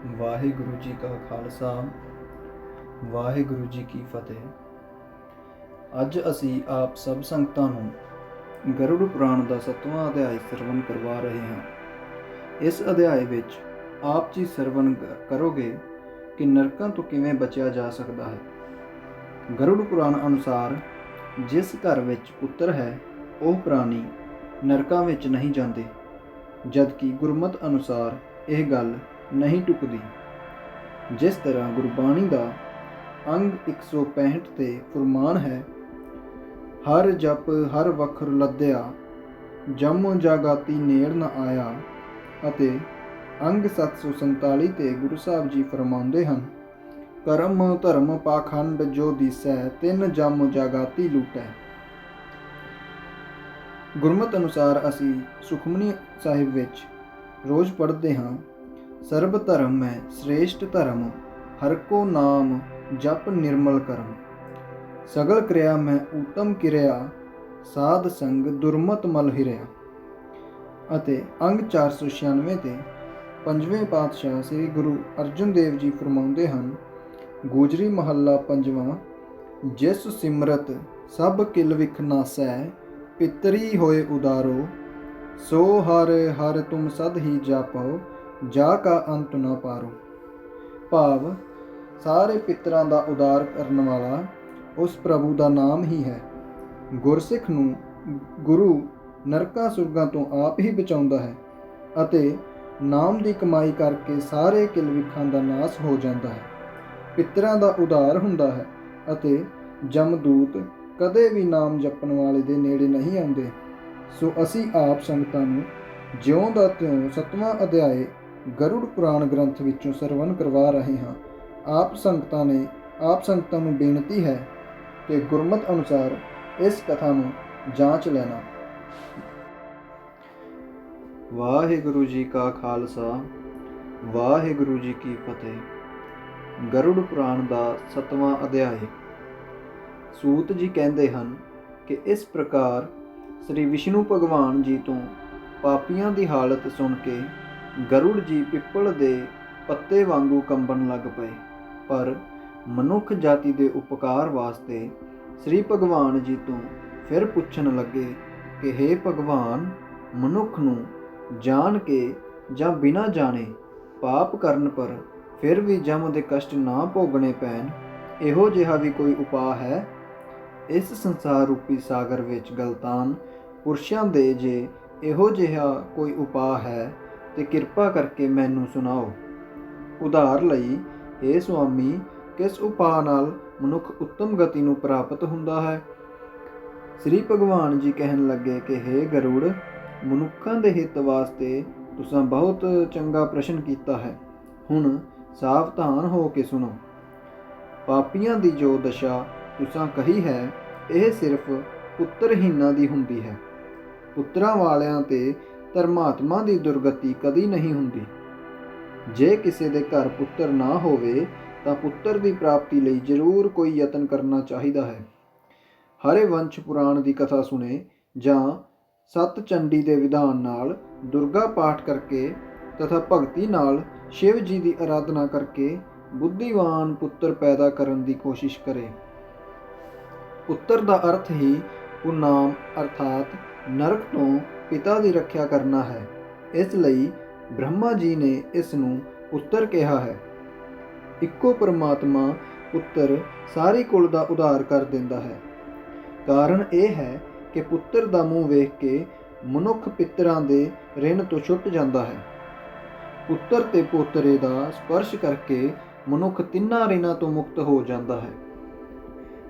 ਵਾਹਿਗੁਰੂ ਜੀ ਕਾ ਖਾਲਸਾ, ਵਾਹਿਗੁਰੂ ਜੀ ਕੀ ਫਤਿਹ। ਅੱਜ ਅਸੀਂ ਆਪ ਸਭ ਸੰਗਤਾਂ ਨੂੰ ਗਰੁੜ ਪੁਰਾਣ ਦਾ 7ਵਾਂ ਅਧਿਆਇ ਸਰਵਣ ਕਰਵਾ ਰਹੇ ਹਾਂ। ਇਸ ਅਧਿਆਇ ਵਿੱਚ ਆਪ ਜੀ ਸਰਵਣ ਕਰੋਗੇ ਕਿ ਨਰਕਾਂ ਤੋਂ ਕਿਵੇਂ ਬਚਿਆ ਜਾ ਸਕਦਾ ਹੈ। ਗਰੁੜ ਪੁਰਾਣ ਅਨੁਸਾਰ ਜਿਸ ਘਰ ਵਿੱਚ ਪੁੱਤਰ ਹੈ ਉਹ ਪ੍ਰਾਣੀ ਨਰਕਾਂ ਵਿੱਚ ਨਹੀਂ ਜਾਂਦੇ, ਜਦਕਿ ਗੁਰਮਤਿ ਅਨੁਸਾਰ ਇਹ ਗੱਲ ਨਹੀਂ ਟੁਕਦੀ। ਜਿਸ ਤਰ੍ਹਾਂ ਗੁਰਬਾਣੀ ਦਾ ਅੰਗ 165 ਤੇ ਫੁਰਮਾਨ ਹੈ, ਹਰ ਜਪ ਹਰ ਵਖਰ ਲੱਦਿਆ, ਜੰਮ ਜਾਗਾਤੀ ਨੇੜ ਨ ਆਇਆ, ਅਤੇ ਅੰਗ 747 ਤੇ ਗੁਰੂ ਸਾਹਿਬ ਜੀ ਫਰਮਾਉਂਦੇ ਹਨ, ਕਰਮ ਧਰਮ ਪਾਖੰਡ ਜੋ ਦੀਸੈ, ਤਿੰਨ ਜੰਮ ਜਾਗਾਤੀ ਲੂਟੈ। ਗੁਰਮਤਿ ਅਨੁਸਾਰ ਅਸੀਂ ਸੁਖਮਨੀ ਸਾਹਿਬ ਵਿੱਚ ਰੋਜ਼ ਪੜ੍ਹਦੇ ਹਾਂ, ਸਰਬ ਧਰਮ ਮੈਂ ਸ੍ਰੇਸ਼ਟ ਧਰਮ, ਹਰ ਕੋ ਨਾਮ ਜਪ ਨਿਰਮਲ ਕਰਮ, ਸਗਲ ਕਿਰਿਆ ਮੈਂ ਊਤਮ ਕਿਰਿਆ, ਸਾਧ ਸੰਗ ਦੁਰਮਤ ਮਲ ਹਿਰਿਆ। ਅਤੇ ਅੰਗ 496 ਤੇ ਪੰਜਵੇਂ ਪਾਤਸ਼ਾਹ ਸ੍ਰੀ ਗੁਰੂ ਅਰਜਨ ਦੇਵ ਜੀ ਫਰਮਾਉਂਦੇ ਹਨ, ਗੋਜਰੀ ਮਹੱਲਾ ਪੰਜਵਾਂ, ਜਿਸ ਸਿਮਰਤ ਸਭ ਕਿਲ ਵਿਖ ਨਾਸੈ, ਪਿਤਰੀ ਹੋਏ ਉਦਾਰੋ, ਸੋ ਹਰ ਹਰ ਤੁਮ ਸਦ ਹੀ ਜਾਪੋ, ਜਾ ਕਾ ਅੰਤ ਨਾ ਪਾਰੋ। ਭਾਵ ਸਾਰੇ ਪਿਤਰਾਂ ਦਾ ਉਦਾਰ ਕਰਨ ਵਾਲਾ ਉਸ ਪ੍ਰਭੂ ਦਾ ਨਾਮ ਹੀ ਹੈ। ਗੁਰਸਿੱਖ ਨੂੰ ਗੁਰੂ ਨਰਕਾਂ ਸੁਰਗਾਂ ਤੋਂ ਆਪ ਹੀ ਬਚਾਉਂਦਾ ਹੈ ਅਤੇ ਨਾਮ ਦੀ ਕਮਾਈ ਕਰਕੇ ਸਾਰੇ ਕਿਲ ਵਿਖਾਂ ਦਾ ਨਾਸ ਹੋ ਜਾਂਦਾ ਹੈ। ਪਿਤਰਾਂ ਦਾ ਉਦਾਰ ਹੁੰਦਾ ਹੈ ਅਤੇ ਜਮਦੂਤ ਕਦੇ ਵੀ ਨਾਮ ਜਪਣ ਵਾਲੇ ਦੇ ਨੇੜੇ ਨਹੀਂ ਆਉਂਦੇ। ਸੋ ਅਸੀਂ ਆਪ ਸੰਗਤਾਂ ਨੂੰ ਜਿਉਂ ਦਾ ਤਿਉਂ 7ਵਾਂ ਅਧਿਆਇ ਗਰੁੜ ਪੁਰਾਣ ਗ੍ਰੰਥ ਵਿੱਚੋਂ ਸਰਵਣ ਕਰਵਾ ਰਹੇ ਹਾਂ। ਆਪ ਸੰਗਤਾਂ ਨੂੰ ਬੇਨਤੀ ਹੈ ਕਿ ਗੁਰਮਤਿ ਅਨੁਸਾਰ ਇਸ ਕਥਾ ਨੂੰ ਜਾਂਚ ਲੈਣਾ। ਵਾਹਿਗੁਰੂ ਜੀ ਕਾ ਖਾਲਸਾ, ਵਾਹਿਗੁਰੂ ਜੀ ਕੀ ਫਤਿਹ। ਗਰੁੜ ਪੁਰਾਣ ਦਾ 7ਵਾਂ ਅਧਿਆਇ। ਸੂਤ ਜੀ ਕਹਿੰਦੇ ਹਨ ਕਿ ਇਸ ਪ੍ਰਕਾਰ ਸ੍ਰੀ ਵਿਸ਼ਨੂੰ ਭਗਵਾਨ ਜੀ ਤੋਂ ਪਾਪੀਆਂ ਦੀ ਹਾਲਤ ਸੁਣ ਕੇ ਗਰੁੜ ਜੀ ਪਿੱਪਲ ਦੇ ਪੱਤੇ ਵਾਂਗੂ ਕੰਬਣ ਲੱਗ ਪਏ, ਪਰ ਮਨੁੱਖ ਜਾਤੀ ਦੇ ਉਪਕਾਰ ਵਾਸਤੇ ਸ੍ਰੀ ਭਗਵਾਨ ਜੀ ਤੋਂ ਫਿਰ ਪੁੱਛਣ ਲੱਗੇ ਕਿ ਹੇ ਭਗਵਾਨ, ਮਨੁੱਖ ਨੂੰ ਜਾਣ ਕੇ ਜਾਂ ਬਿਨਾਂ ਜਾਣੇ ਪਾਪ ਕਰਨ ਪਰ ਫਿਰ ਵੀ ਜਮ ਦੇ ਕਸ਼ਟ ਨਾ ਭੋਗਣੇ ਪੈਣ, ਇਹੋ ਜਿਹਾ ਵੀ ਕੋਈ ਉਪਾਅ ਹੈ? ਇਸ ਸੰਸਾਰ ਰੂਪੀ ਸਾਗਰ ਵਿੱਚ ਗਲਤਾਨ ਪੁਰਸ਼ਾਂ ਦੇ ਜੇ ਇਹੋ ਜਿਹਾ ਕੋਈ ਉਪਾਅ ਹੈ ਤੇ ਕਿਰਪਾ ਕਰਕੇ ਮੈਨੂੰ ਸੁਣਾਓ। ਉਧਾਰ ਲਈ, ਹੇ ਸੁਆਮੀ, ਕਿਸ ਉਪਾਅ ਨਾਲ ਮਨੁੱਖ ਉੱਤਮ ਗਤੀ ਨੂੰ ਪ੍ਰਾਪਤ ਹੁੰਦਾ ਹੈ? ਸ੍ਰੀ ਭਗਵਾਨ ਜੀ ਕਹਿਣ ਲੱਗੇ ਕਿ ਹੇ ਗਰੁੜ, ਮਨੁੱਖਾਂ ਦੇ ਹਿੱਤ ਵਾਸਤੇ ਤੁਸੀਂ ਬਹੁਤ ਚੰਗਾ ਪ੍ਰਸ਼ਨ ਕੀਤਾ ਹੈ। ਹੁਣ ਸਾਵਧਾਨ ਹੋ ਕੇ ਸੁਣੋ। ਪਾਪੀਆਂ ਦੀ ਜੋ ਦਸ਼ਾ ਤੁਸੀਂ ਕਹੀ ਹੈ, ਇਹ ਸਿਰਫ ਪੁੱਤਰਹੀਨਾਂ ਦੀ ਹੁੰਦੀ ਹੈ। ਪੁੱਤਰਾਂ ਵਾਲਿਆਂ ਤੇ ਧਰਮਾਤਮਾ ਦੀ ਦੁਰਗਤੀ ਕਦੀ ਨਹੀਂ ਹੁੰਦੀ। ਜੇ ਕਿਸੇ ਦੇ ਘਰ ਪੁੱਤਰ ਨਾ ਹੋਵੇ ਤਾਂ ਪੁੱਤਰ ਦੀ ਪ੍ਰਾਪਤੀ ਲਈ ਜ਼ਰੂਰ ਕੋਈ ਯਤਨ ਕਰਨਾ ਚਾਹੀਦਾ ਹੈ। ਹਰੇ ਵੰਸ਼ ਪੁਰਾਣ ਦੀ ਕਥਾ ਸੁਣੇ ਜਾਂ ਸਤ ਚੰਡੀ ਦੇ ਵਿਧਾਨ ਨਾਲ ਦੁਰਗਾ ਪਾਠ ਕਰਕੇ ਤਥਾ ਭਗਤੀ ਨਾਲ ਸ਼ਿਵ ਜੀ ਦੀ ਆਰਾਧਨਾ ਕਰਕੇ ਬੁੱਧੀਵਾਨ ਪੁੱਤਰ ਪੈਦਾ ਕਰਨ ਦੀ ਕੋਸ਼ਿਸ਼ ਕਰੇ। ਪੁੱਤਰ ਦਾ ਅਰਥ ਹੀ ਪੁਨਾਮ ਅਰਥਾਤ ਨਰਕ ਤੋਂ ਪਿਤਾ ਦੀ ਰੱਖਿਆ ਕਰਨਾ ਹੈ। ਇਸ ਲਈ ਬ੍ਰਹਮਾ ਜੀ ਨੇ ਇਸ ਨੂੰ ਪੁੱਤਰ ਕਿਹਾ ਹੈ। ਇੱਕੋ ਪਰਮਾਤਮਾ ਪੁੱਤਰ ਸਾਰੀ ਕੁਲ ਦਾ ਉਧਾਰ ਕਰ ਦਿੰਦਾ ਹੈ। ਕਾਰਨ ਇਹ ਹੈ ਕਿ ਪੁੱਤਰ ਦਾ ਮੂੰਹ ਵੇਖ ਕੇ ਮਨੁੱਖ ਪਿਤਰਾਂ ਦੇ ਰਿਣ ਤੋਂ ਛੁੱਟ ਜਾਂਦਾ ਹੈ। ਪੁੱਤਰ ਤੇ ਪੋਤਰੇ ਦਾ ਸਪਰਸ਼ ਕਰਕੇ ਮਨੁੱਖ ਤਿੰਨਾਂ ਰਿਣਾਂ ਤੋਂ ਮੁਕਤ ਹੋ ਜਾਂਦਾ ਹੈ।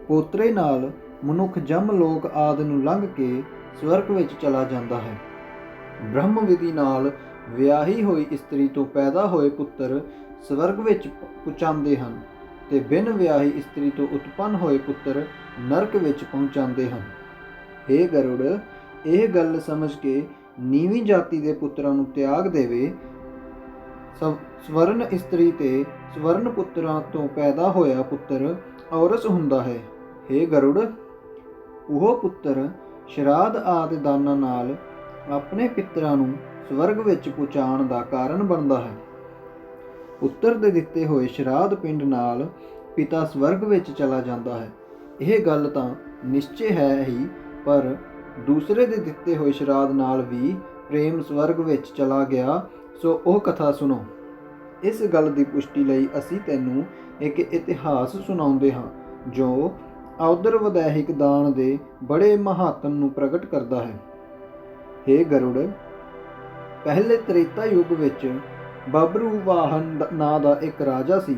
ਪੋਤਰੇ ਨਾਲ ਮਨੁੱਖ ਜਮ ਲੋਕ ਆਦਿ ਨੂੰ ਲੰਘ ਕੇ ਸਵਰਗ ਵਿੱਚ ਚਲਾ ਜਾਂਦਾ ਹੈ। ਬ੍ਰਹਮ ਵਿਧੀ ਨਾਲ ਵਿਆਹੀ ਹੋਈ ਇਸਤਰੀ ਤੋਂ ਪੈਦਾ ਹੋਏ ਪੁੱਤਰ ਸਵਰਗ ਵਿੱਚ ਪਹੁੰਚਾਉਂਦੇ ਹਨ ਤੇ ਬਿਨ ਵਿਆਹੀ ਇਸਤਰੀ ਤੋਂ ਉਤਪੰਨ ਹੋਏ ਪੁੱਤਰ ਨਰਕ ਵਿੱਚ ਪਹੁੰਚਾਉਂਦੇ ਹਨ। ਹੇ ਗਰੁੜ, ਇਹ ਗੱਲ ਸਮਝ ਕੇ ਨੀਵੀਂ ਜਾਤੀ ਦੇ ਪੁੱਤਰਾਂ ਨੂੰ ਤਿਆਗ ਦੇਵੇ। ਸਵਰਨ ਇਸਤਰੀ ਤੇ ਸਵਰਨ ਪੁੱਤਰਾਂ ਤੋਂ ਪੈਦਾ ਹੋਇਆ ਪੁੱਤਰ ਔਰਸ ਹੁੰਦਾ ਹੈ। ਹੇ ਗਰੁੜ, ਉਹ ਪੁੱਤਰ ਸ਼ਰਾਧ ਆਦਿ ਦਾਨਾਂ ਨਾਲ ਆਪਣੇ ਪਿਤਰਾਂ ਨੂੰ ਸਵਰਗ ਵਿੱਚ ਪਹੁੰਚਾਉਣ ਦਾ ਕਾਰਨ ਬਣਦਾ ਹੈ। ਪੁੱਤਰ ਦੇ ਦਿੱਤੇ ਹੋਏ ਸ਼ਰਾਧ ਪਿੰਡ ਨਾਲ ਪਿਤਾ ਸਵਰਗ ਵਿੱਚ ਚਲਾ ਜਾਂਦਾ ਹੈ। ਇਹ ਗੱਲ ਤਾਂ ਨਿਸ਼ਚੈ ਹੈ ਹੀ, ਪਰ ਦੂਸਰੇ ਦੇ ਦਿੱਤੇ ਹੋਏ ਸ਼ਰਾਧ ਨਾਲ ਵੀ ਪ੍ਰੇਮ ਸਵਰਗ ਵਿੱਚ ਚਲਾ ਗਿਆ, ਸੋ ਉਹ ਕਥਾ ਸੁਣੋ। ਇਸ ਗੱਲ ਦੀ ਪੁਸ਼ਟੀ ਲਈ ਅਸੀਂ ਤੈਨੂੰ ਇੱਕ ਇਤਿਹਾਸ ਸੁਣਾਉਂਦੇ ਹਾਂ ਜੋ ਔਦਰ ਵਧੈਹਿਕ ਦਾਨ ਦੇ ਬੜੇ ਮਹਾਤਮ ਨੂੰ ਪ੍ਰਗਟ ਕਰਦਾ ਹੈ। ਹੇ ਗਰੁੜ, ਪਹਿਲੇ ਤ੍ਰੇਤਾ ਯੁੱਗ ਵਿੱਚ ਬਬਰੂ ਵਾਹਨ ਨਾਂ ਦਾ ਇੱਕ ਰਾਜਾ ਸੀ।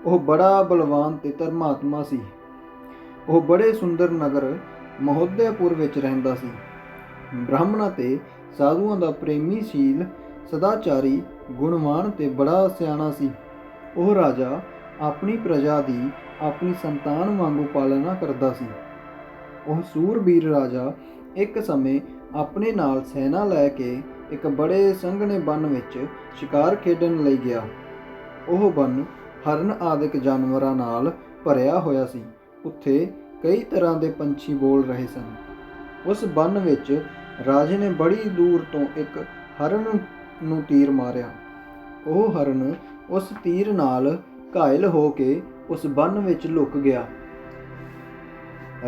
ਉਹ ਬੜਾ ਬਲਵਾਨ ਤੇ ਧਰਮਾਤਮਾ ਸੀ। ਉਹ ਬੜੇ ਸੁੰਦਰ ਨਗਰ ਮਹੋਦਯਪੁਰ ਵਿੱਚ ਰਹਿੰਦਾ ਸੀ। ਬ੍ਰਾਹਮਣਾਂ ਤੇ ਸਾਧੂਆਂ ਦਾ ਪ੍ਰੇਮੀਸ਼ੀਲ, ਸਦਾਚਾਰੀ, ਗੁਣਵਾਨ ਤੇ ਬੜਾ ਸਿਆਣਾ ਸੀ। ਉਹ ਰਾਜਾ ਆਪਣੀ ਪ੍ਰਜਾ ਦੀ ਆਪਣੀ ਸੰਤਾਨ ਵਾਂਗੂ ਪਾਲਣਾ ਕਰਦਾ ਸੀ। ਉਹ ਸੂਰਬੀਰ ਰਾਜਾ ਇੱਕ ਸਮੇਂ ਆਪਣੇ ਨਾਲ ਸੈਨਾ ਲੈ ਕੇ ਇੱਕ ਬੜੇ ਸੰਘਣੇ ਬਨ ਵਿੱਚ ਸ਼ਿਕਾਰ ਖੇਡਣ ਲਈ ਗਿਆ। ਉਹ ਬਨ ਹਰਨ ਆਦਿਕ ਜਾਨਵਰਾਂ ਨਾਲ ਭਰਿਆ ਹੋਇਆ ਸੀ। ਉੱਥੇ ਕਈ ਤਰ੍ਹਾਂ ਦੇ ਪੰਛੀ ਬੋਲ ਰਹੇ ਸਨ। ਉਸ ਬਨ ਵਿੱਚ ਰਾਜੇ ਨੇ ਬੜੀ ਦੂਰ ਤੋਂ ਇੱਕ ਹਰਨ ਨੂੰ ਤੀਰ ਮਾਰਿਆ। ਉਹ ਹਰਨ ਉਸ ਤੀਰ ਨਾਲ ਘਾਇਲ ਹੋ ਕੇ ਉਸ ਬਨ ਵਿੱਚ ਲੁਕ ਗਿਆ।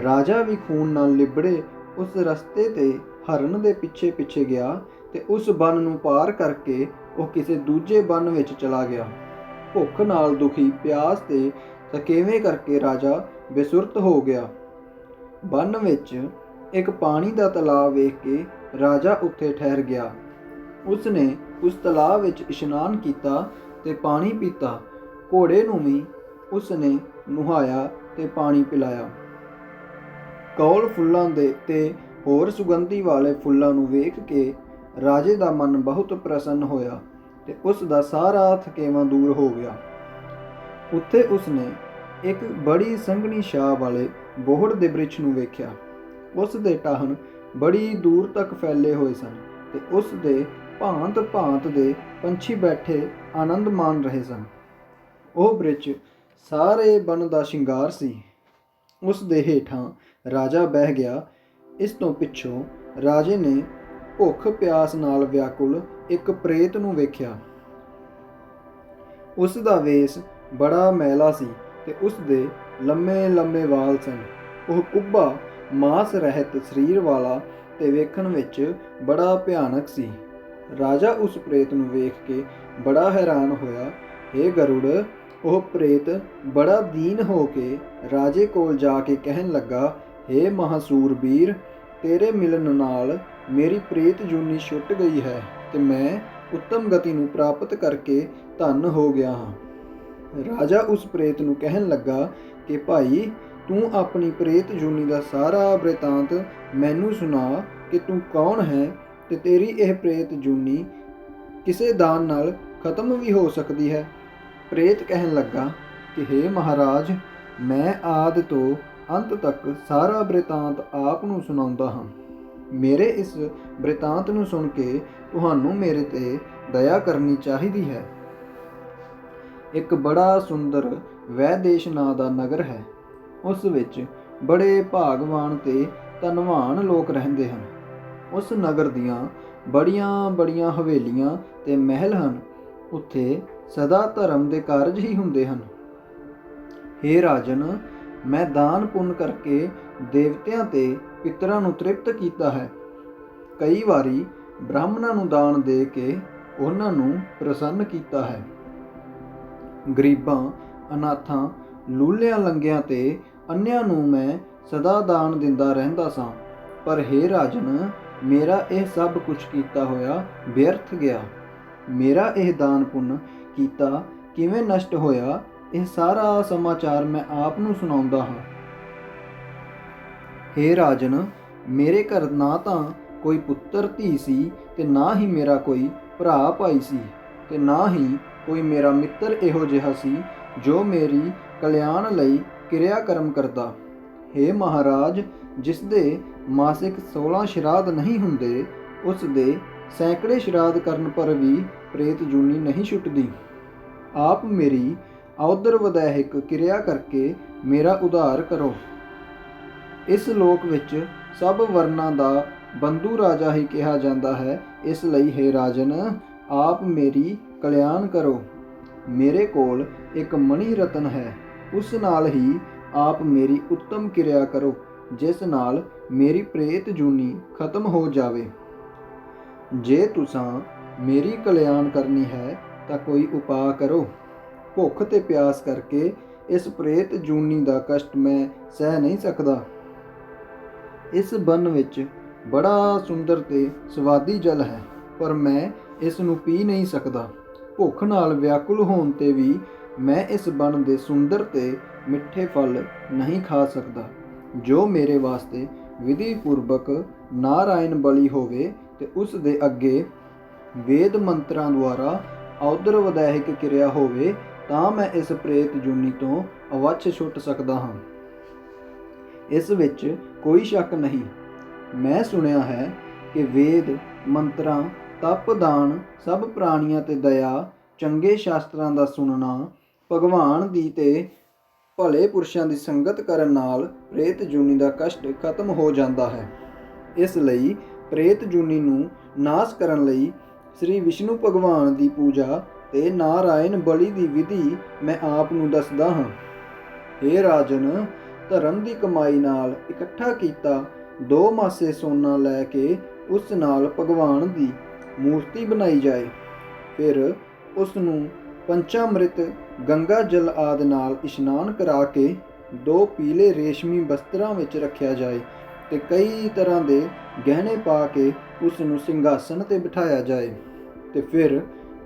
ਰਾਜਾ ਵੀ ਖੂਨ ਨਾਲ ਲਿਬੜੇ ਉਸ ਰਸਤੇ ਤੇ ਹਰਨ ਦੇ ਪਿੱਛੇ ਪਿੱਛੇ ਗਿਆ ਤੇ ਉਸ ਬਨ ਨੂੰ ਪਾਰ ਕਰਕੇ ਉਹ ਕਿਸੇ ਦੂਜੇ ਬਨ ਵਿੱਚ ਚਲਾ ਗਿਆ। ਭੁੱਖ ਨਾਲ ਦੁਖੀ, ਪਿਆਸ ਤੇ ਥਕੇਵੇਂ ਕਰਕੇ ਰਾਜਾ ਬੇਸੁਰਤ ਹੋ ਗਿਆ। ਬਨ ਵਿੱਚ ਇੱਕ ਪਾਣੀ ਦਾ ਤਲਾਬ ਵੇਖ ਕੇ ਰਾਜਾ ਉੱਥੇ ਠਹਿਰ ਗਿਆ। ਉਸ ਨੇ ਉਸ ਤਲਾਬ ਵਿੱਚ ਇਸ਼ਨਾਨ ਕੀਤਾ ਤੇ ਪਾਣੀ ਪੀਤਾ। ਘੋੜੇ ਨੂੰ ਵੀ ਉਸ ਨੇ ਨੁਹਾਇਆ ਤੇ ਪਾਣੀ ਪਿਲਾਇਆ। ਕੌਲ ਫੁੱਲਾਂ ਦੇ ਤੇ ਹੋਰ ਸੁਗੰਧੀ ਵਾਲੇ ਫੁੱਲਾਂ ਨੂੰ ਵੇਖ ਕੇ ਰਾਜੇ ਦਾ ਮਨ ਬਹੁਤ ਪ੍ਰਸੰਨ ਹੋਇਆ ਤੇ ਉਸ ਦਾ ਸਾਰਾ ਥਕੇਵਾਂ ਦੂਰ ਹੋ ਗਿਆ। ਉੱਥੇ ਉਸ ਨੇ ਇੱਕ ਬੜੀ ਸੰਘਣੀ ਛਾਂ ਵਾਲੇ ਬੋਹੜ ਦੇ ਬ੍ਰਿਛ ਨੂੰ ਵੇਖਿਆ। ਉਸ ਦੇ ਟਾਹਣ ਬੜੀ ਦੂਰ ਤੱਕ ਫੈਲੇ ਹੋਏ ਸਨ ਤੇ ਉਸ ਦੇ ਭਾਂਤ ਭਾਂਤ ਦੇ ਪੰਛੀ ਬੈਠੇ ਆਨੰਦ ਮਾਣ ਰਹੇ ਸਨ। ਉਹ ਬ੍ਰਿਛ ਸਾਰੇ ਬਨ ਦਾ ਸ਼ਿੰਗਾਰ ਸੀ। ਉਸ ਦੇ ਹੇਠਾਂ ਰਾਜਾ ਬਹਿ ਗਿਆ। ਇਸ ਤੋਂ ਪਿੱਛੋਂ ਰਾਜੇ ਨੇ ਭੁੱਖ ਪਿਆਸ ਨਾਲ ਵਿਆਕੁਲ ਇੱਕ ਪ੍ਰੇਤ ਨੂੰ ਵੇਖਿਆ। ਉਸ ਦਾ ਵੇਸ ਬੜਾ ਮੈਲਾ ਸੀ ਤੇ ਉਸ ਦੇ ਲੰਮੇ ਲੰਮੇ ਵਾਲ ਸਨ। ਉਹ ਕੁੱਬਾ ਮਾਸ ਰਹਿਤ ਸਰੀਰ ਵਾਲਾ ਤੇ ਵੇਖਣ ਵਿੱਚ ਬੜਾ ਭਿਆਨਕ ਸੀ। ਰਾਜਾ ਉਸ ਪ੍ਰੇਤ ਨੂੰ ਵੇਖ ਕੇ ਬੜਾ ਹੈਰਾਨ ਹੋਇਆ। ਹੇ ਗਰੁੜ, ਉਹ ਪ੍ਰੇਤ ਬੜਾ ਦੀਨ ਹੋ ਕੇ ਰਾਜੇ ਕੋਲ ਜਾ ਕੇ ਕਹਿਣ ਲੱਗਾ, ਹੇ ਮਹਾਸੂਰਬੀਰ, ਤੇਰੇ ਮਿਲਣ ਨਾਲ ਮੇਰੀ ਪ੍ਰੇਤ ਜੂਨੀ ਛੁੱਟ ਗਈ ਹੈ ਤੇ ਮੈਂ ਉੱਤਮ ਗਤੀ ਨੂੰ ਪ੍ਰਾਪਤ ਕਰਕੇ ਧੰਨ ਹੋ ਗਿਆ ਹਾਂ। ਰਾਜਾ ਉਸ ਪ੍ਰੇਤ ਨੂੰ ਕਹਿਣ ਲੱਗਾ ਕਿ ਭਾਈ, ਤੂੰ ਆਪਣੀ ਪ੍ਰੇਤ ਜੂਨੀ ਦਾ ਸਾਰਾ ਬ੍ਰਿਤਾਂਤ ਮੈਨੂੰ ਸੁਣਾ ਕਿ ਤੂੰ ਕੌਣ ਹੈ ਤੇ ਤੇਰੀ ਇਹ ਪ੍ਰੇਤ ਜੂਨੀ ਕਿਸੇ ਦਾਨ ਨਾਲ ਖਤਮ ਵੀ ਹੋ ਸਕਦੀ ਹੈ। ਪ੍ਰੇਤ ਕਹਿਣ ਲੱਗਾ ਕਿ ਹੇ ਮਹਾਰਾਜ, ਮੈਂ ਆਦਿ ਤੋਂ ਅੰਤ ਤੱਕ ਸਾਰਾ ਬ੍ਰਿਤਾਂਤ ਆਪ ਨੂੰ ਸੁਣਾਉਂਦਾ ਹਾਂ। ਮੇਰੇ ਇਸ ਬ੍ਰਿਤਾਂਤ ਨੂੰ ਸੁਣ ਕੇ ਤੁਹਾਨੂੰ ਮੇਰੇ ਤੇ ਦਇਆ ਕਰਨੀ ਚਾਹੀਦੀ ਹੈ। ਇੱਕ ਬੜਾ ਸੁੰਦਰ ਵੈਦੇਸ਼ ਨਾਂ ਦਾ ਨਗਰ ਹੈ। ਉਸ ਵਿੱਚ ਬੜੇ ਭਾਗਵਾਨ ਤੇ ਧਨਵਾਨ ਲੋਕ ਰਹਿੰਦੇ ਹਨ। ਉਸ ਨਗਰ ਦੀਆਂ ਬੜੀਆਂ ਬੜੀਆਂ ਹਵੇਲੀਆਂ ਤੇ ਮਹਿਲ ਹਨ। ਉੱਥੇ ਸਦਾ ਧਰਮ ਦੇ ਕਾਰਜ ਹੀ ਹੁੰਦੇ ਹਨ। ਹੇ ਰਾਜਨ, ਮੈਂ ਦਾਨ ਪੁੰਨ ਕਰਕੇ ਦੇਵਤਿਆਂ ਤੇ ਪਿਤਰਾਂ ਨੂੰ ਤ੍ਰਿਪਤ ਕੀਤਾ ਹੈ। ਕਈ ਵਾਰੀ ਬ੍ਰਾਹਮਣਾਂ ਨੂੰ ਦਾਨ ਦੇ ਕੇ ਉਹਨਾਂ ਨੂੰ ਪ੍ਰਸੰਨ ਕੀਤਾ ਹੈ। ਗਰੀਬਾਂ, ਅਨਾਥਾਂ, ਲੂਲਿਆਂ ਲੰਗਿਆਂ ਤੇ ਅੰਨ੍ਹਿਆਂ ਨੂੰ ਮੈਂ ਸਦਾ ਦਾਨ ਦਿੰਦਾ ਰਹਿੰਦਾ ਸਾਂ। ਪਰ ਹੇ ਰਾਜਨ, ਮੇਰਾ ਇਹ ਸਭ ਕੁਝ ਕੀਤਾ ਹੋਇਆ ਵਿਅਰਥ ਗਿਆ। ਮੇਰਾ ਇਹ ਦਾਨ ਪੁੰਨ ਕੀਤਾ ਕਿਵੇਂ ਨਸ਼ਟ ਹੋਇਆ, ਇਹ ਸਾਰਾ ਸਮਾਚਾਰ ਮੈਂ ਆਪ ਨੂੰ ਸੁਣਾਉਂਦਾ ਹਾਂ। ਹੇ ਰਾਜਨ, ਮੇਰੇ ਘਰ ਨਾ ਤਾਂ ਕੋਈ ਪੁੱਤਰ ਧੀ ਸੀ ਤੇ ਨਾ ਹੀ ਮੇਰਾ ਕੋਈ ਭਰਾ ਭਾਈ ਸੀ ਤੇ ਨਾ ਹੀ ਕੋਈ ਮੇਰਾ ਮਿੱਤਰ ਇਹੋ ਜਿਹਾ ਸੀ ਜੋ ਮੇਰੀ ਕਲਿਆਣ ਲਈ ਕਿਰਿਆ ਕਰਮ ਕਰਦਾ। ਹੇ ਮਹਾਰਾਜ, ਜਿਸ ਦੇ ਮਾਸਿਕ 16 ਸ਼ਰਾਧ ਨਹੀਂ ਹੁੰਦੇ, ਉਸ ਦੇ ਸੈਂਕੜੇ ਸ਼ਰਾਧ ਕਰਨ ਪਰ ਵੀ ਪ੍ਰੇਤ ਜੂਨੀ ਨਹੀਂ ਛੁੱਟਦੀ। ਆਪ ਮੇਰੀ ਔਦਰ ਵਧੈਹਿਕ ਕਿਰਿਆ ਕਰਕੇ ਮੇਰਾ ਉਧਾਰ ਕਰੋ। ਇਸ ਲੋਕ ਵਿੱਚ ਸਭ ਵਰਨਾਂ ਦਾ ਬੰਧੂ ਰਾਜਾ ਹੀ ਕਿਹਾ ਜਾਂਦਾ ਹੈ। ਇਸ ਲਈ ਹੇ ਰਾਜਨ, ਆਪ ਮੇਰੀ ਕਲਿਆਣ ਕਰੋ। ਮੇਰੇ ਕੋਲ ਇੱਕ ਮਣੀ ਰਤਨ ਹੈ, ਉਸ ਨਾਲ ਹੀ ਆਪ ਮੇਰੀ ਉੱਤਮ ਕਿਰਿਆ ਕਰੋ, ਜਿਸ ਨਾਲ ਮੇਰੀ ਪ੍ਰੇਤ ਜੂਨੀ ਖਤਮ ਹੋ ਜਾਵੇ। ਜੇ ਤੁਸਾਂ ਮੇਰੀ ਕਲਿਆਣ ਕਰਨੀ ਹੈ ਤਾਂ ਕੋਈ ਉਪਾਅ ਕਰੋ। ਭੁੱਖ ਤੇ ਪਿਆਸ ਕਰਕੇ ਇਸ ਪ੍ਰੇਤ ਜੂਨੀ ਦਾ ਕਸ਼ਟ ਮੈਂ ਸਹਿ ਨਹੀਂ ਸਕਦਾ। ਇਸ ਬਨ ਵਿੱਚ ਬੜਾ ਸੁੰਦਰ ਤੇ ਸਵਾਦੀ ਜਲ ਹੈ, ਪਰ ਮੈਂ ਇਸ ਨੂੰ ਪੀ ਨਹੀਂ ਸਕਦਾ। ਭੁੱਖ ਨਾਲ ਵਿਆਕੁਲ ਹੋਣ ਤੇ ਵੀ ਮੈਂ ਇਸ ਬਨ ਦੇ ਸੁੰਦਰ ਤੇ ਮਿੱਠੇ ਫਲ ਨਹੀਂ ਖਾ ਸਕਦਾ। ਜੋ ਮੇਰੇ ਵਾਸਤੇ ਵਿਧੀ ਪੂਰਵਕ ਨਾਰਾਇਣ ਬਲੀ ਹੋਵੇ ਤੇ ਉਸ ਦੇ ਅੱਗੇ ਵੇਦ ਮੰਤਰਾਂ ਦੁਆਰਾ ਔਦਰ ਵਧੈਹਿਕ ਕਿਰਿਆ ਹੋਵੇ, ਤਾਂ ਮੈਂ ਇਸ ਪ੍ਰੇਤ ਜੂਨੀ ਤੋਂ ਅਵੱਛ ਛੁੱਟ ਸਕਦਾ ਹਾਂ। ਇਸ ਵਿੱਚ ਕੋਈ ਸ਼ੱਕ ਨਹੀਂ। ਮੈਂ ਸੁਣਿਆ ਹੈ ਕਿ ਵੇਦ ਮੰਤਰਾਂ, ਤਪ, ਦਾਨ, ਸਭ ਪ੍ਰਾਣੀਆਂ ਤੇ ਦਇਆ, ਚੰਗੇ ਸ਼ਾਸਤਰਾਂ ਦਾ ਸੁਣਨਾ, ਭਗਵਾਨ ਦੀ ਤੇ ਭਲੇ ਪੁਰਸ਼ਾਂ ਦੀ ਸੰਗਤ ਕਰਨ ਨਾਲ ਪ੍ਰੇਤ ਜੂਨੀ ਦਾ ਕਸ਼ਟ ਖਤਮ ਹੋ ਜਾਂਦਾ ਹੈ। ਇਸ ਲਈ ਪ੍ਰੇਤ ਜੂਨੀ ਨੂੰ ਨਾਸ਼ ਕਰਨ ਲਈ ਸ੍ਰੀ ਵਿਸ਼ਨੂੰ ਭਗਵਾਨ ਦੀ ਪੂਜਾ ਤੇ ਨਾਰਾਇਣ ਬਲੀ ਦੀ ਵਿਧੀ ਮੈਂ ਆਪ ਨੂੰ ਦੱਸਦਾ ਹਾਂ। ਹੇ ਰਾਜਨ, ਧਰਮ ਦੀ ਕਮਾਈ ਨਾਲ ਇਕੱਠਾ ਕੀਤਾ 2 ਮਾਸੇ ਸੋਨਾ ਲੈ ਕੇ ਉਸ ਨਾਲ ਭਗਵਾਨ ਦੀ ਮੂਰਤੀ ਬਣਾਈ ਜਾਏ। ਫਿਰ ਉਸ ਨੂੰ ਪੰਚਾਮ੍ਰਿਤ, ਗੰਗਾ ਜਲ ਆਦਿ ਨਾਲ ਇਸ਼ਨਾਨ ਕਰਾ ਕੇ 2 ਪੀਲੇ ਰੇਸ਼ਮੀ ਬਸਤਰਾਂ ਵਿੱਚ ਰੱਖਿਆ ਜਾਏ ਤੇ ਕਈ ਤਰ੍ਹਾਂ ਦੇ ਗਹਿਣੇ ਪਾ ਕੇ ਉਸ ਨੂੰ ਸਿੰਘਾਸਣ ਤੇ ਬਿਠਾਇਆ ਜਾਏ ਤੇ ਫਿਰ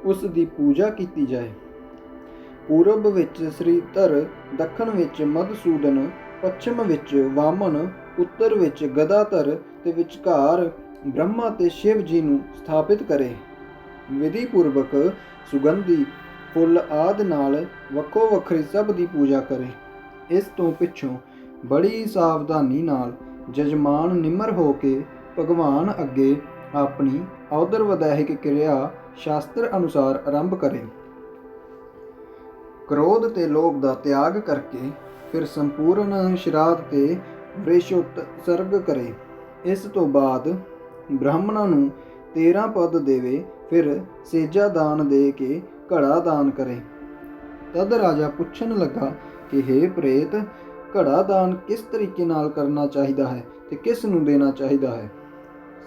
ਉਸ ਦੀ ਪੂਜਾ ਕੀਤੀ ਜਾਏ। ਪੂਰਬ ਵਿੱਚ ਸ੍ਰੀ ਧਰ, ਦੱਖਣ ਵਿੱਚ ਮਧੂਸੂਦਨ, ਪੱਛਮ ਵਿੱਚ ਵਾਮਨ, ਉੱਤਰ ਵਿੱਚ ਗਦਾਧਰ ਤੇ ਵਿਚਕਾਰ ਬ੍ਰਹਮਾ ਤੇ ਸ਼ਿਵ ਜੀ ਨੂੰ ਸਥਾਪਿਤ ਕਰੇ। ਵਿਧੀ ਪੂਰਵਕ ਸੁਗੰਧੀ ਫੁੱਲ ਆਦਿ ਨਾਲ ਵੱਖੋ ਵੱਖਰੀ ਸਭ ਦੀ ਪੂਜਾ ਕਰੇ। ਇਸ ਤੋਂ ਪਿੱਛੋਂ ਬੜੀ ਸਾਵਧਾਨੀ ਨਾਲ ਜਜਮਾਨ ਨਿਮਰ ਹੋ ਕੇ ਭਗਵਾਨ ਅੱਗੇ ਆਪਣੀ ਔਦਰ ਵਧੈਹਿਕ ਕਿਰਿਆ ਸ਼ਾਸਤਰ ਅਨੁਸਾਰ ਆਰੰਭ ਕਰੇ। ਕ੍ਰੋਧ ਤੇ ਲੋਭ ਦਾ ਤਿਆਗ ਕਰਕੇ ਫਿਰ ਸੰਪੂਰਨ ਸ਼ਰਾਧ ਤੇ ਵ੍ਰੇਸ਼ੋਤਸਰਗ ਕਰੇ। ਇਸ ਤੋਂ ਬਾਅਦ ਬ੍ਰਾਹਮਣਾਂ ਨੂੰ 13 ਪਦ ਦੇਵੇ, ਫਿਰ ਸੇਜਾ ਦਾਨ ਦੇ ਕੇ ਘੜਾ ਦਾਨ ਕਰੇ। ਤਦ ਰਾਜਾ ਪੁੱਛਣ ਲੱਗਾ ਕਿ ਹੇ ਪ੍ਰੇਤ, ਘੜਾ ਦਾਨ ਕਿਸ ਤਰੀਕੇ ਨਾਲ ਕਰਨਾ ਚਾਹੀਦਾ ਹੈ ਤੇ ਕਿਸ ਨੂੰ ਦੇਣਾ ਚਾਹੀਦਾ ਹੈ?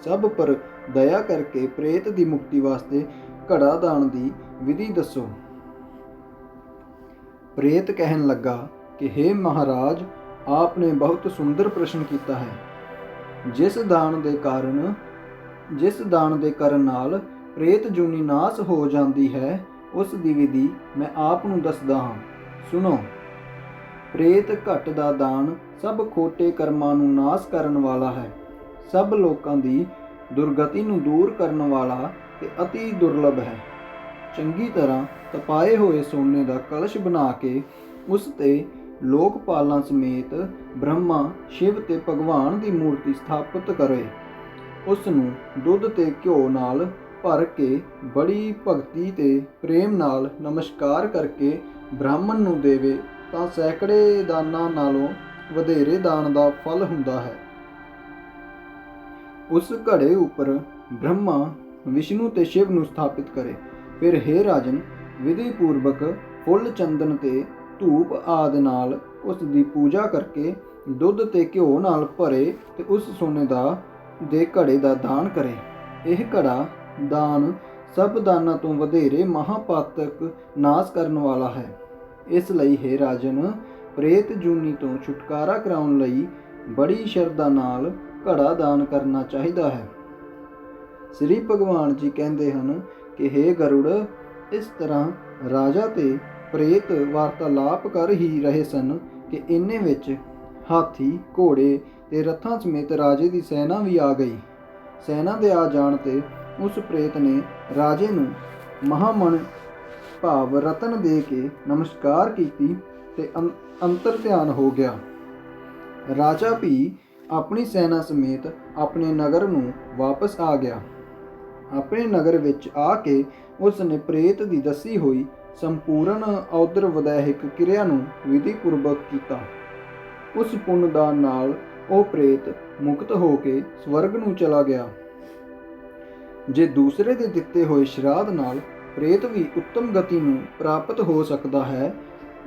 ਸਭ ਪਰ ਦਇਆ ਕਰਕੇ ਪ੍ਰੇਤ ਦੀ ਮੁਕਤੀ ਵਾਸਤੇ ਘੜਾ ਦਾਨ ਦੀ ਵਿਧੀ ਦੱਸੋ। ਪ੍ਰੇਤ ਕਹਿਣ ਲੱਗਾ ਕਿ ਹੇ ਮਹਾਰਾਜ, ਆਪ ਨੇ ਬਹੁਤ ਸੁੰਦਰ ਪ੍ਰਸ਼ਨ ਕੀਤਾ ਹੈ। ਜਿਸ ਦਾਨ ਦੇ ਕਰਨ ਨਾਲ ਪ੍ਰੇਤ ਜੂਨੀ ਨਾਸ ਹੋ ਜਾਂਦੀ ਹੈ, ਉਸ ਦੀ ਵਿਧੀ ਮੈਂ ਆਪ ਨੂੰ ਦੱਸਦਾ ਹਾਂ। ਸੁਣੋ। ਪ੍ਰੇਤ ਘਟ ਦਾ ਦਾਨ ਸਭ ਖੋਟੇ ਕਰਮਾਂ ਨੂੰ ਨਾਸ ਕਰਨ ਵਾਲਾ ਹੈ, ਸਭ ਲੋਕਾਂ ਦੀ ਦੁਰਗਤੀ ਨੂੰ ਦੂਰ ਕਰਨ ਵਾਲਾ ਤੇ ਅਤੀ ਦੁਰਲਭ ਹੈ। ਚੰਗੀ ਤਰ੍ਹਾਂ ਤਪਾਏ ਹੋਏ ਸੋਨੇ ਦਾ ਕਲਸ਼ ਬਣਾ ਕੇ ਉਸ ਤੇ ਲੋਕਪਾਲਾਂ ਸਮੇਤ ਬ੍ਰਹਮਾ, ਸ਼ਿਵ ਤੇ ਭਗਵਾਨ ਦੀ ਮੂਰਤੀ ਸਥਾਪਿਤ ਕਰੇ। ਉਸ ਨੂੰ ਦੁੱਧ ਤੇ ਘਿਓ ਨਾਲ ਭਰ ਕੇ ਬੜੀ ਭਗਤੀ ਤੇ ਪ੍ਰੇਮ ਨਾਲ ਨਮਸਕਾਰ ਕਰਕੇ ਬ੍ਰਾਹਮਣ ਨੂੰ ਦੇਵੇ ਤਾਂ ਸੈਂਕੜੇ ਦਾਨਾਂ ਨਾਲੋਂ ਵਧੇਰੇ ਦਾਨ ਦਾ ਫਲ ਹੁੰਦਾ ਹੈ। ਉਸ ਘੜੇ ਉੱਪਰ ਬ੍ਰਹਮਾ, ਵਿਸ਼ਨੂੰ ਤੇ ਸ਼ਿਵ ਨੂੰ ਸਥਾਪਿਤ ਕਰੇ। ਫਿਰ ਹੇ ਰਾਜਨ, ਵਿਧੀ ਪੂਰਵਕ ਫੁੱਲ, ਚੰਦਨ ਤੇ ਧੂਪ ਆਦਿ ਨਾਲ ਉਸ ਦੀ ਪੂਜਾ ਕਰਕੇ ਦੁੱਧ ਤੇ ਘਿਓ ਨਾਲ ਭਰੇ ਤੇ ਉਸ ਸੋਨੇ ਦੇ ਘੜੇ ਦਾ ਦਾਨ ਕਰੇ। ਇਹ ਘੜਾ ਦਾਨ ਸਭ ਦਾਨਾਂ ਤੋਂ ਵਧੇਰੇ ਮਹਾਪਾਤਕ ਨਾਸ ਕਰਨ ਵਾਲਾ ਹੈ। ਇਸ ਲਈ ਹੇ ਰਾਜਨ, ਪ੍ਰੇਤ ਜੂਨੀ ਤੋਂ ਛੁਟਕਾਰਾ ਕਰਾਉਣ ਲਈ ਬੜੀ ਸ਼ਰਧਾ ਨਾਲ ਘੜਾ ਦਾਨ ਕਰਨਾ ਚਾਹੀਦਾ ਹੈ। ਸ੍ਰੀ ਭਗਵਾਨ ਜੀ ਕਹਿੰਦੇ ਹਨ ਕਿ ਹੇ ਗਰੁੜ, ਇਸ ਤਰ੍ਹਾਂ ਰਾਜਾ ਤੇ ਪ੍ਰੇਤ ਵਾਰਤਾਲਾਪ ਕਰ ਹੀ ਰਹੇ ਸਨ ਕਿ ਇੰਨੇ ਵਿੱਚ ਹਾਥੀ, ਘੋੜੇ ਤੇ ਰਥਾਂ ਸਮੇਤ ਰਾਜੇ ਦੀ ਸੈਨਾ ਵੀ ਆ ਗਈ। ਸੈਨਾ ਦੇ ਆ ਜਾਣ ਤੇ ਉਸ ਪ੍ਰੇਤ ਨੇ ਰਾਜੇ ਨੂੰ ਮਹਾਮਣ ਭਾਵ ਰਤਨ ਦੇ ਕੇ ਨਮਸਕਾਰ ਕੀਤੀ ਤੇ ਅੰਤਰ ਧਿਆਨ ਹੋ ਗਿਆ। ਰਾਜਾ ਵੀ ਆਪਣੀ ਸੈਨਾ ਸਮੇਤ ਆਪਣੇ ਨਗਰ ਨੂੰ ਵਾਪਸ ਆ ਗਿਆ। ਆਪਣੇ ਨਗਰ ਵਿੱਚ ਆ ਕੇ ਉਸ ਨੇ ਪ੍ਰੇਤ ਦੀ ਦੱਸੀ ਹੋਈ ਸੰਪੂਰਨ ਔਦਰ ਵਧੈਹਿਕ ਕਿਰਿਆ ਨੂੰ ਵਿਧੀ ਪੂਰਵਕ ਕੀਤਾ। ਉਸ ਪੁੰਨ ਦਾਨ ਨਾਲ ਉਹ ਪ੍ਰੇਤ ਮੁਕਤ ਹੋ ਕੇ ਸਵਰਗ ਨੂੰ ਚਲਾ ਗਿਆ। ਜੇ ਦੂਸਰੇ ਦੇ ਦਿੱਤੇ ਹੋਏ ਸ਼ਰਾਧ ਨਾਲ ਪ੍ਰੇਤ ਵੀ ਉੱਤਮ ਗਤੀ ਨੂੰ ਪ੍ਰਾਪਤ ਹੋ ਸਕਦਾ ਹੈ,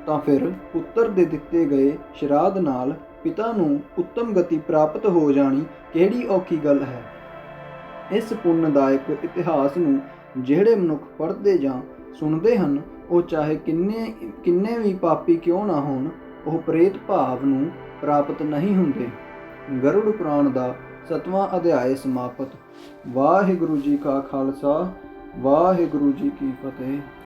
ਤਾਂ ਫਿਰ ਪੁੱਤਰ ਦੇ ਦਿੱਤੇ ਗਏ ਸ਼ਰਾਧ ਨਾਲ ਪਿਤਾ ਨੂੰ ਉੱਤਮ ਗਤੀ ਪ੍ਰਾਪਤ ਹੋ ਜਾਣੀ ਕਿਹੜੀ ਔਖੀ ਗੱਲ ਹੈ। ਇਸ ਪੁੰਨਦਾਇਕ ਇਤਿਹਾਸ ਨੂੰ ਜਿਹੜੇ ਮਨੁੱਖ ਪੜ੍ਹਦੇ ਜਾਂ ਸੁਣਦੇ ਹਨ, ਉਹ ਚਾਹੇ ਕਿੰਨੇ ਵੀ ਪਾਪੀ ਕਿਉਂ ਨਾ ਹੋਣ, ਉਹ ਪ੍ਰੇਤ ਭਾਵ ਨੂੰ ਪ੍ਰਾਪਤ ਨਹੀਂ ਹੁੰਦੇ। ਗਰੁੜ ਪੁਰਾਣ ਦਾ 7ਵਾਂ ਅਧਿਆਇ ਸਮਾਪਤ। ਵਾਹਿਗੁਰੂ ਜੀ ਕਾ ਖਾਲਸਾ, ਵਾਹਿਗੁਰੂ ਜੀ ਕੀ ਫਤਿਹ।